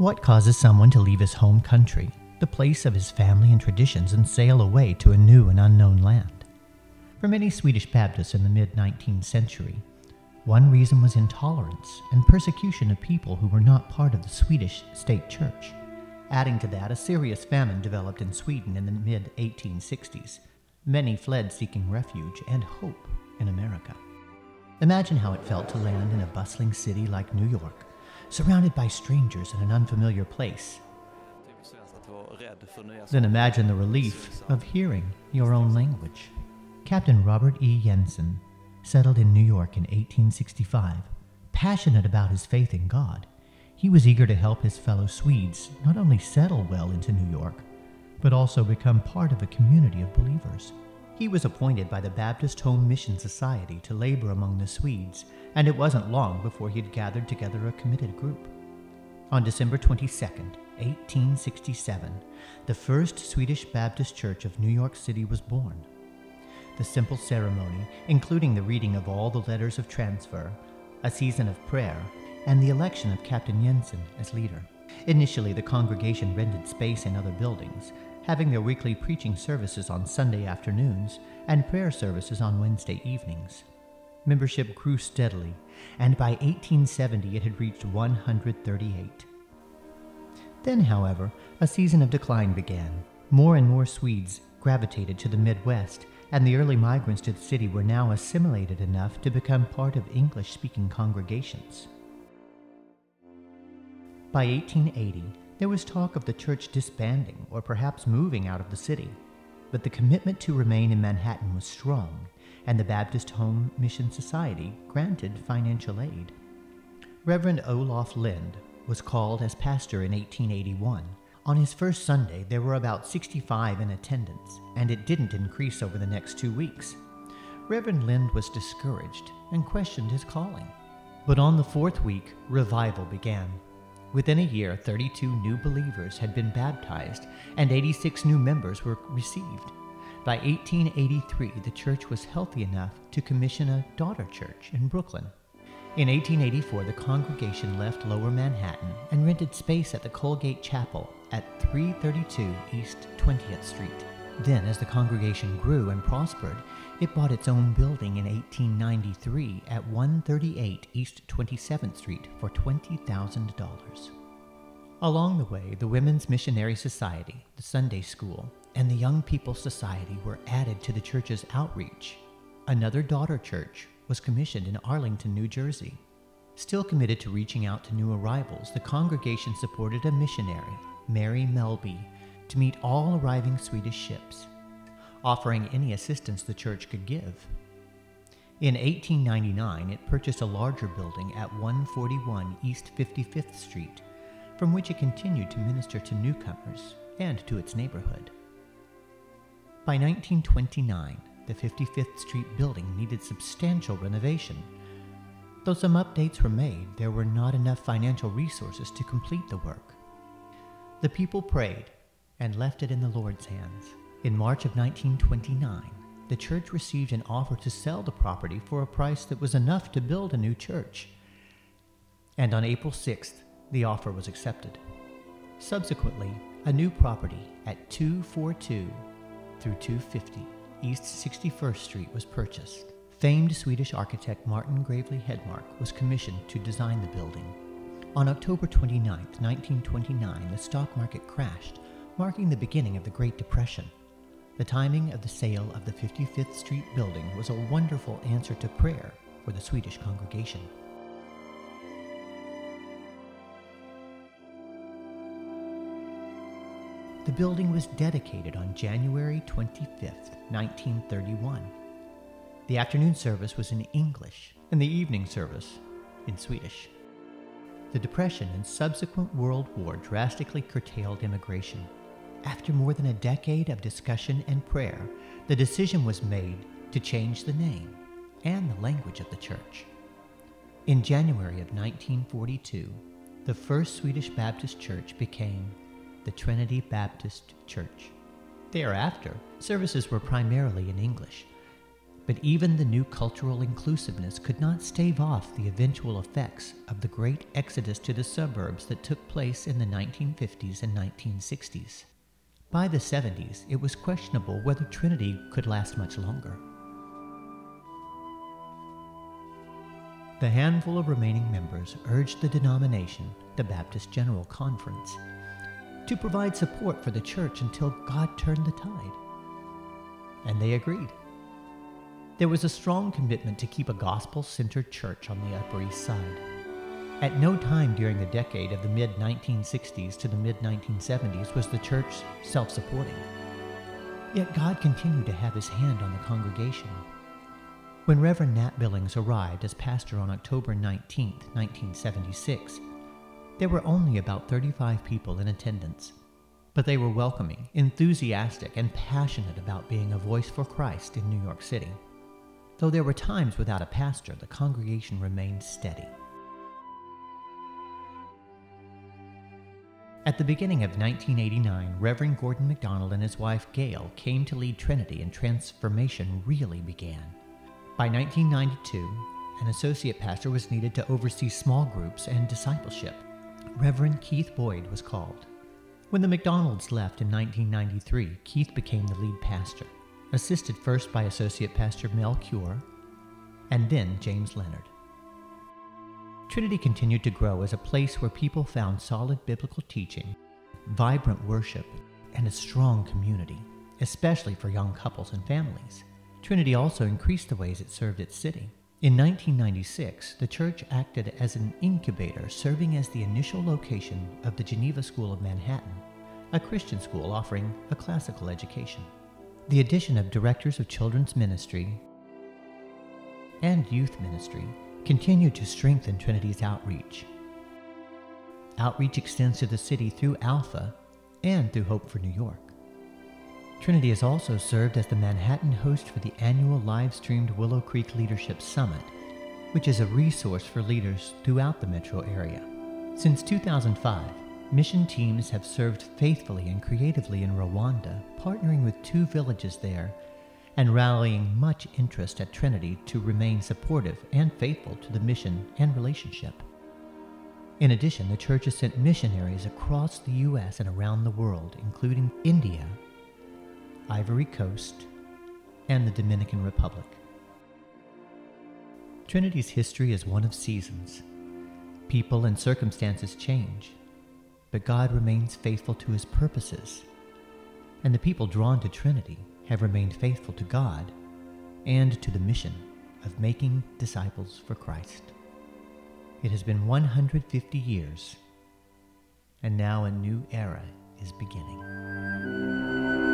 What causes someone to leave his home country, the place of his family and traditions, and sail away to a new and unknown land? For many Swedish Baptists in the mid-19th century, one reason was intolerance and persecution of people who were not part of the Swedish state church. Adding to that, a serious famine developed in Sweden in the mid-1860s. Many fled seeking refuge and hope in America. Imagine how it felt to land in a bustling city like New York, surrounded by strangers in an unfamiliar place. Then imagine the relief of hearing your own language. Captain Robert E. Jensen settled in New York in 1865. Passionate about his faith in God, he was eager to help his fellow Swedes not only settle well into New York, but also become part of a community of believers. He was appointed by the Baptist Home Mission Society to labor among the Swedes, and it wasn't long before he had gathered together a committed group. On December 22, 1867, the first Swedish Baptist Church of New York City was born. The simple ceremony, including the reading of all the letters of transfer, a season of prayer, and the election of Captain Jensen as leader. Initially, the congregation rented space in other buildings, having their weekly preaching services on Sunday afternoons and prayer services on Wednesday evenings. Membership grew steadily, and by 1870 it had reached 138. Then, however, a season of decline began. More and more Swedes gravitated to the Midwest, and the early migrants to the city were now assimilated enough to become part of English-speaking congregations. By 1880, there was talk of the church disbanding or perhaps moving out of the city, but the commitment to remain in Manhattan was strong, and the Baptist Home Mission Society granted financial aid. Reverend Olaf Lind was called as pastor in 1881. On his first Sunday, there were about 65 in attendance, and it didn't increase over the next 2 weeks. Reverend Lind was discouraged and questioned his calling. But on the fourth week, revival began. Within a year, 32 new believers had been baptized, and 86 new members were received. By 1883, the church was healthy enough to commission a daughter church in Brooklyn. In 1884, the congregation left Lower Manhattan and rented space at the Colgate Chapel at 332 East 20th Street. Then, as the congregation grew and prospered, it bought its own building in 1893 at 138 East 27th Street for $20,000. Along the way, the Women's Missionary Society, the Sunday School, and the Young People's Society were added to the church's outreach. Another daughter church was commissioned in Arlington, New Jersey. Still committed to reaching out to new arrivals, the congregation supported a missionary, Mary Melby, to meet all arriving Swedish ships, offering any assistance the church could give. In 1899, it purchased a larger building at 141 East 55th Street, from which it continued to minister to newcomers and to its neighborhood. By 1929, the 55th Street building needed substantial renovation. Though some updates were made, there were not enough financial resources to complete the work. The people prayed and left it in the Lord's hands. In March of 1929, the church received an offer to sell the property for a price that was enough to build a new church. And on April 6th, the offer was accepted. Subsequently, a new property at 242 through 250 East 61st Street was purchased. Famed Swedish architect Martin Gravely Hedmark was commissioned to design the building. On October 29, 1929, the stock market crashed, marking the beginning of the Great Depression. The timing of the sale of the 55th Street building was a wonderful answer to prayer for the Swedish congregation. The building was dedicated on January 25, 1931. The afternoon service was in English and the evening service in Swedish. The Depression and subsequent World War drastically curtailed immigration. After more than a decade of discussion and prayer, the decision was made to change the name and the language of the church. In January of 1942, the first Swedish Baptist church became the Trinity Baptist Church. Thereafter, services were primarily in English, But even the new cultural inclusiveness could not stave off the eventual effects of the great exodus to the suburbs that took place in the 1950s and 1960s. By the 70s, it was questionable whether Trinity could last much longer. The handful of remaining members urged the denomination, the Baptist General Conference, to provide support for the church until God turned the tide. And they agreed. There was a strong commitment to keep a gospel-centered church on the Upper East Side. At no time during the decade of the mid-1960s to the mid-1970s was the church self-supporting. Yet God continued to have his hand on the congregation. When Reverend Nat Billings arrived as pastor on October 19, 1976, there were only about 35 people in attendance. But they were welcoming, enthusiastic, and passionate about being a voice for Christ in New York City. Though there were times without a pastor, the congregation remained steady. At the beginning of 1989, Reverend Gordon MacDonald and his wife Gail came to lead Trinity, and transformation really began. By 1992, an associate pastor was needed to oversee small groups and discipleship. Reverend Keith Boyd was called. When the MacDonalds left in 1993, Keith became the lead pastor, assisted first by Associate Pastor Mel Cure, and then James Leonard. Trinity continued to grow as a place where people found solid biblical teaching, vibrant worship, and a strong community, especially for young couples and families. Trinity also increased the ways it served its city. In 1996, the church acted as an incubator, serving as the initial location of the Geneva School of Manhattan, a Christian school offering a classical education. The addition of directors of children's ministry and youth ministry continued to strengthen Trinity's outreach. Outreach extends to the city through Alpha and through Hope for New York. Trinity has also served as the Manhattan host for the annual live-streamed Willow Creek Leadership Summit, which is a resource for leaders throughout the metro area. Since 2005, mission teams have served faithfully and creatively in Rwanda, partnering with 2 villages there and rallying much interest at Trinity to remain supportive and faithful to the mission and relationship. In addition, the church has sent missionaries across the U.S. and around the world, including India, Ivory Coast, and the Dominican Republic. Trinity's history is one of seasons. People and circumstances change, but God remains faithful to his purposes, and the people drawn to Trinity have remained faithful to God and to the mission of making disciples for Christ. It has been 150 years, and now a new era is beginning.